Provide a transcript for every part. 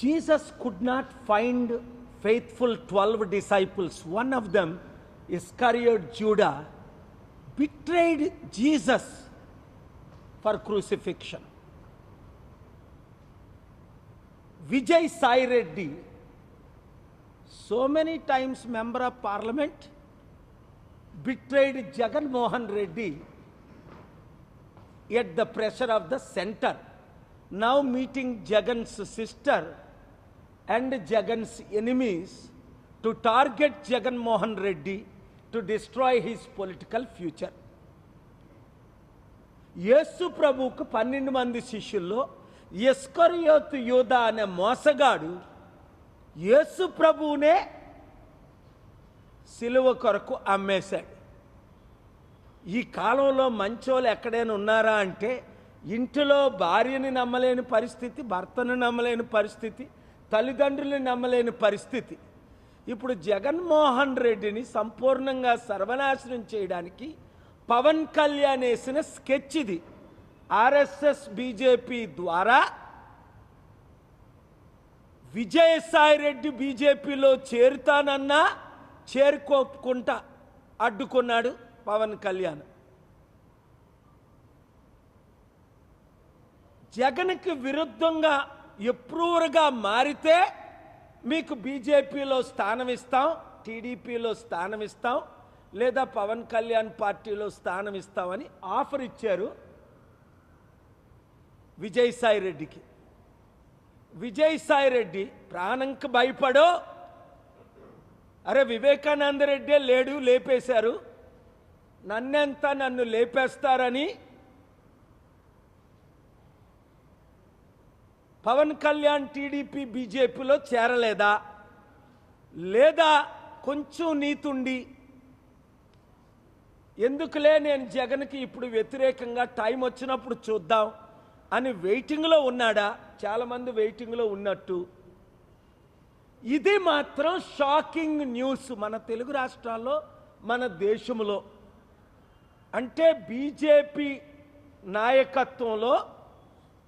Jesus could not find faithful 12 disciples. One of them, Iscariot Judah, betrayed Jesus for crucifixion. Vijay Sai Reddy, so many times member of parliament, betrayed Jagan Mohan Reddy at the pressure of the center. Now meeting Jagan's sister and Jagan's enemies to target Jagan Mohan Reddy to destroy his political future. యేసు ప్రభువుకు 12 మంది శిష్యుల్లో ఇస్కరియోతు యూదా అనే మోసగాడు యేసు ప్రభువునే సిలువ కొరకు అమ్మేశాడు. ఈ కాలంలో మంచోళ్ళు ఎక్కడైనా ఉన్నారా అంటే ఇంటిలో భార్యని నమ్మలేని పరిస్థితి, భర్తను నమ్మలేని పరిస్థితి, తల్లిదండ్రులను నమ్మలేని పరిస్థితి. ఇప్పుడు జగన్మోహన్ రెడ్డిని సంపూర్ణంగా సర్వనాశనం చేయడానికి పవన్ కళ్యాణ్ వేసిన స్కెచ్ ఇది. ఆర్ఎస్ఎస్ బీజేపీ ద్వారా విజయసాయి రెడ్డి బీజేపీలో చేరుతానన్నా చేరుకోకుండా అడ్డుకున్నాడు పవన్ కళ్యాణ్. జగన్కి విరుద్ధంగా ఎప్రూవర్గా మారితే మీకు బీజేపీలో స్థానం ఇస్తాం, టీడీపీలో స్థానం ఇస్తాం, లేదా పవన్ కళ్యాణ్ పార్టీలో స్థానం ఇస్తామని ఆఫర్ ఇచ్చారు విజయసాయి రెడ్డికి. విజయసాయి రెడ్డి ప్రాణంకి భయపడో, అరే వివేకానంద రెడ్డే లేడు, లేపేశారు, నన్ను లేపేస్తారని పవన్ కళ్యాణ్ టీడీపీ బీజేపీలో చేరలేదా, లేదా కొంచెం నీతుండి ఎందుకులే నేను జగన్కి ఇప్పుడు వ్యతిరేకంగా టైం వచ్చినప్పుడు చూద్దాం అని వెయిటింగ్లో ఉన్నాడా? చాలామంది వెయిటింగ్లో ఉన్నట్టు. ఇది మాత్రం షాకింగ్ న్యూస్ మన తెలుగు రాష్ట్రాల్లో, మన దేశంలో. అంటే బీజేపీ నాయకత్వంలో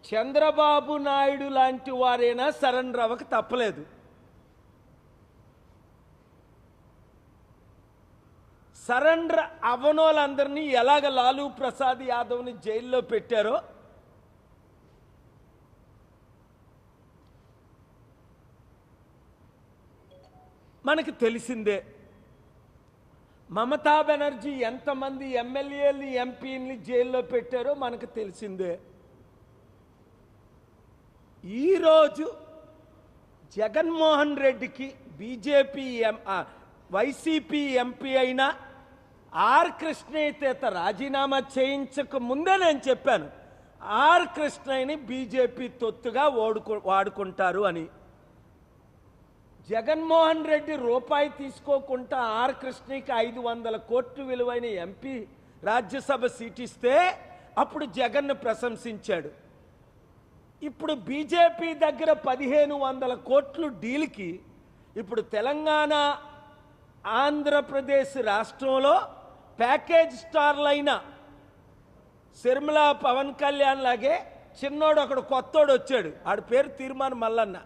చంద్రబాబు నాయుడు లాంటి వారైనా సరెండర్ అవ్వక తప్పలేదు. సరెండర్ అవ్వనోళ్ళందరినీ ఎలాగ లాలూ ప్రసాద్ యాదవ్ని జైల్లో పెట్టారో మనకు తెలిసిందే. మమతా బెనర్జీ ఎంతమంది ఎమ్మెల్యేలు ఎంపీని జైల్లో పెట్టారో మనకు తెలిసిందే. ఈరోజు జగన్మోహన్ రెడ్డికి బీజేపీ వైసీపీ ఎంపీ అయిన ఆర్ కృష్ణయ్య రాజీనామా చేయించక ముందే నేను చెప్పాను, ఆర్ కృష్ణయ్యని బీజేపీ తొత్తుగా వాడుకుంటారు అని. జగన్మోహన్ రెడ్డి రూపాయి తీసుకోకుండా ఆర్ కృష్ణయ్యకి 500 కోట్లు విలువైన ఎంపీ రాజ్యసభ సీట్ ఇస్తే అప్పుడు జగన్ను ప్రశంసించాడు. ఇప్పుడు బీజేపీ దగ్గర 1500 కోట్లు డీల్కి ఇప్పుడు తెలంగాణ ఆంధ్రప్రదేశ్ రాష్ట్రంలో ప్యాకేజ్ స్టార్లైన శర్మిల పవన్ కళ్యాణ్ లాగే చిన్నోడు ఒకడు కొత్తోడు వచ్చాడు, ఆడి పేరు తీర్మాన మల్లన్న.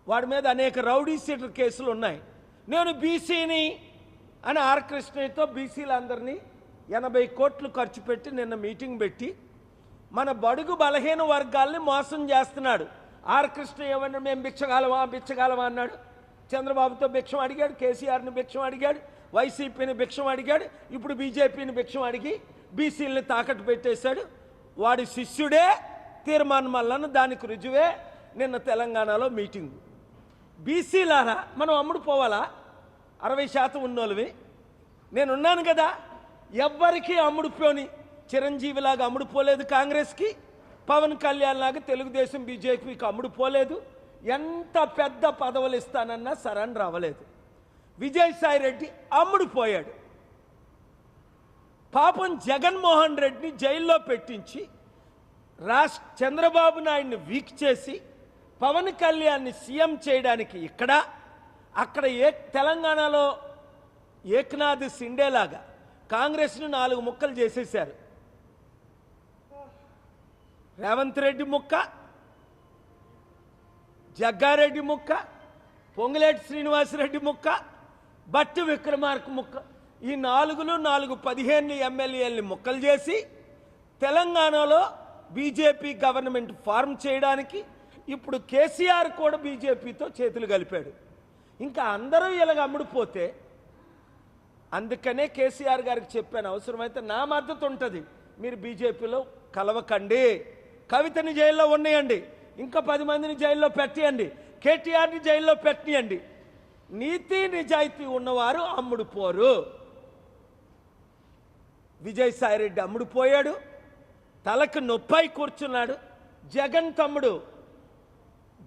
వాడి మీద అనేక రౌడీ షీటర్ కేసులు ఉన్నాయి. నేను బీసీని అని ఆర్ కృష్ణయ్యతో బీసీలందరినీ 80 కోట్లు ఖర్చు పెట్టి నిన్న మీటింగ్ పెట్టి మన బడుగు బలహీన వర్గాల్ని మోసం చేస్తున్నాడు. ఆర్ కృష్ణయ్య ఏమన్నా మేము బిచ్చగాలమా అన్నాడు. చంద్రబాబుతో భిక్షం అడిగాడు, కేసీఆర్ని భిక్షం అడిగాడు, వైసీపీని భిక్షం అడిగాడు, ఇప్పుడు బీజేపీని భిక్షం అడిగి బీసీలని తాకట్టు పెట్టేశాడు. వాడి శిష్యుడే తీర్మాన మల్లన్న. దానికి రుజువే నిన్న తెలంగాణలో మీటింగు. బీసీలారా మనం అమ్ముడు పోవాలా? 60% ఉన్నోళ్ళవి. నేనున్నాను కదా, ఎవ్వరికీ అమ్ముడుపోని చిరంజీవిలాగా అమ్ముడుపోలేదు కాంగ్రెస్కి, పవన్ కళ్యాణ్ లాగా తెలుగుదేశం బీజేపీకి అమ్ముడుపోలేదు. ఎంత పెద్ద పదవులు ఇస్తానన్నా సరెండర్ అవ్వలేదు. విజయసాయి రెడ్డి అమ్ముడుపోయాడు. పాపం జగన్మోహన్ రెడ్డిని జైల్లో పెట్టించి చంద్రబాబు నాయుడిని వీక్ చేసి పవన్ కళ్యాణ్ని సీఎం చేయడానికి అక్కడ తెలంగాణలో ఏక్నాథ్ సిండేలాగా కాంగ్రెస్ను 4 ముక్కలు చేసేశారు. రేవంత్ రెడ్డి ముక్క, జగ్గారెడ్డి ముక్క, పొంగులేటి శ్రీనివాసరెడ్డి ముక్క, బట్టి విక్రమార్క ముక్క. ఈ 4 ఎమ్మెల్యేలని ముక్కలు చేసి తెలంగాణలో బీజేపీ గవర్నమెంట్ ఫార్మ్ చేయడానికి ఇప్పుడు కేసీఆర్ కూడా బీజేపీతో చేతులు కలిపాడు. ఇంకా అందరూ ఇలాగ అమ్ముడుపోతే, అందుకనే కేసీఆర్ గారికి చెప్పాను, అవసరమైతే నా మద్దతు ఉంటుంది, మీరు బీజేపీలో కలవకండి, కవితని జైల్లో ఉన్నయండి, ఇంకా 10 మందిని జైల్లో పెట్టియండి, కేటీఆర్ని జైల్లో పెట్టియండి. నీతి నిజాయితీ ఉన్నవారు అమ్ముడుపోరు. విజయసాయిరెడ్డి అమ్ముడుపోయాడు, తలకు నొప్పై కూర్చున్నాడు. జగన్ తమ్ముడు,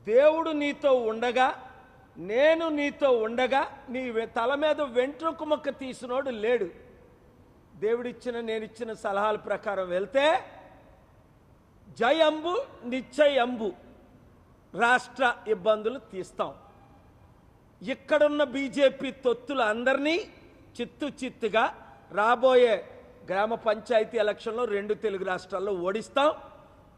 దేవుడు నీతో ఉండగా, నేను నీతో ఉండగా నీ తల మీద వెంట్రుక మొక్క తీసినోడు లేడు. దేవుడిచ్చిన నేనిచ్చిన సలహాల ప్రకారం వెళ్తే జై అంబు నిశ్చయ అంబు, రాష్ట్ర ఇబ్బందులు తీస్తాం. ఇక్కడున్న బీజేపీ తొత్తులు అందరినీ చిత్తుగా రాబోయే గ్రామ పంచాయతీ ఎలక్షన్లో 2 తెలుగు రాష్ట్రాల్లో ఓడిస్తాం.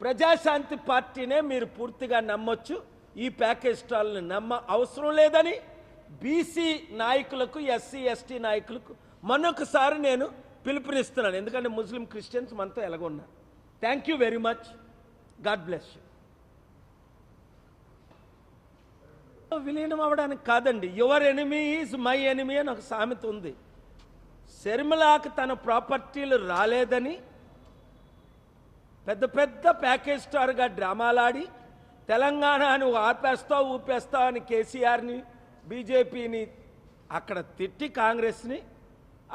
ప్రజాశాంతి పార్టీనే మీరు పూర్తిగా నమ్మొచ్చు. ఈ ప్యాకేజ్ స్టాల్ని నమ్మ అవసరం లేదని బీసీ నాయకులకు, ఎస్సీ ఎస్టీ నాయకులకు మరొకసారి నేను పిలుపునిస్తున్నాను. ఎందుకంటే ముస్లిం క్రిస్టియన్స్ మనతో ఎలాగొన్నారు. Thank you very much. God bless you. విలీనం అవ్వడానికి కాదండి, your enemy is my enemy అని ఒక సామెత ఉంది. శర్మిలాకి తన ప్రాపర్టీలు రాలేదని పెద్ద పెద్ద ప్యాకేజ్ స్టార్గా డ్రామాలాడి తెలంగాణను ఆపేస్తావు ఊపేస్తావు అని కేసీఆర్ని, బీజేపీని అక్కడ తిట్టి కాంగ్రెస్ని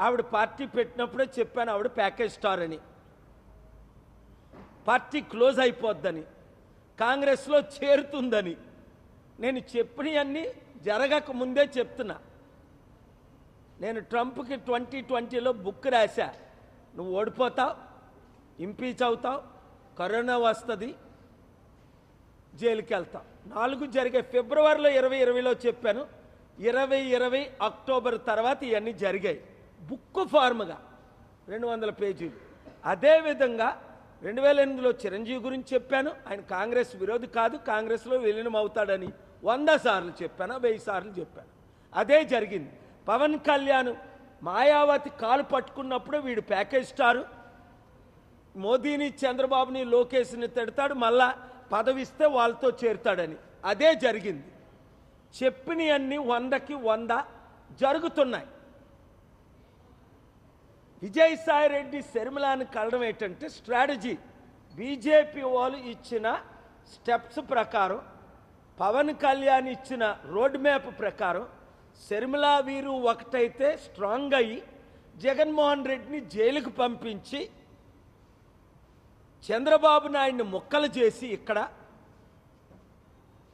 ఆవిడ పార్టీ పెట్టినప్పుడే చెప్పాను ఆవిడ ప్యాకేజ్ స్టార్ అని, పార్టీ క్లోజ్ అయిపోద్దని, కాంగ్రెస్లో చేరుతుందని. నేను చెప్పినవన్నీ జరగక ముందే చెప్తున్నా. నేను ట్రంప్కి 2020లో బుక్ రాశా, నువ్వు ఓడిపోతావు, ఇంపీచ్ అవుతావు, కరోనా వస్తుంది, జైలుకి వెళ్తావు. 4 జరిగే ఫిబ్రవరిలో 2020లో చెప్పాను. 2020 అక్టోబర్ తర్వాత ఇవన్నీ జరిగాయి బుక్ ఫార్మ్గా 200 పేజీలు. అదేవిధంగా 2008లో చిరంజీవి గురించి చెప్పాను. ఆయన కాంగ్రెస్ విరోధి కాదు, కాంగ్రెస్లో విలీనం అవుతాడని 100 సార్లు చెప్పాను, 1000 సార్లు చెప్పాను. అదే జరిగింది. పవన్ కళ్యాణ్ మాయావతి కాలు పట్టుకున్నప్పుడు వీడు ప్యాకేజ్ స్టారు, మోదీని, చంద్రబాబుని, లోకేష్ని తిడతాడు, మళ్ళా పదవిస్తే వాళ్ళతో చేరుతాడని. అదే జరిగింది. చెప్పినవన్నీ 100కి 100 జరుగుతున్నాయి. విజయసాయిరెడ్డి శర్మిలాని కలడం ఏంటంటే స్ట్రాటజీ. బీజేపీ వాళ్ళు ఇచ్చిన స్టెప్స్ ప్రకారం, పవన్ కళ్యాణ్ ఇచ్చిన రోడ్ మ్యాప్ ప్రకారం శర్మిలా వీరు ఒకటైతే స్ట్రాంగ్ అయ్యి జగన్మోహన్ రెడ్డిని జైలుకు పంపించి చంద్రబాబు నాయుడిని ముక్కలు చేసి ఇక్కడ,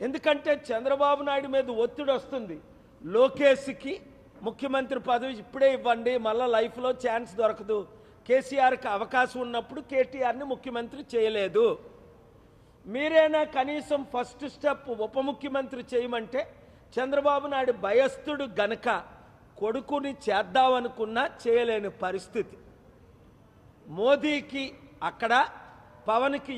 ఎందుకంటే చంద్రబాబు నాయుడు మీద ఒత్తిడి వస్తుంది, లోకేష్కి ముఖ్యమంత్రి పదవి ఇప్పుడే ఇవ్వండి, మళ్ళీ లైఫ్లో ఛాన్స్ దొరకదు, కేసీఆర్కి అవకాశం ఉన్నప్పుడు కేటీఆర్ని ముఖ్యమంత్రి చేయలేదు, మీరైనా కనీసం ఫస్ట్ స్టెప్ ఉప ముఖ్యమంత్రి చేయమంటే చంద్రబాబు నాయుడు భయస్థుడు గనక కొడుకుని చేద్దామనుకున్నా చేయలేని పరిస్థితి. మోదీకి అక్కడ, పవన్కి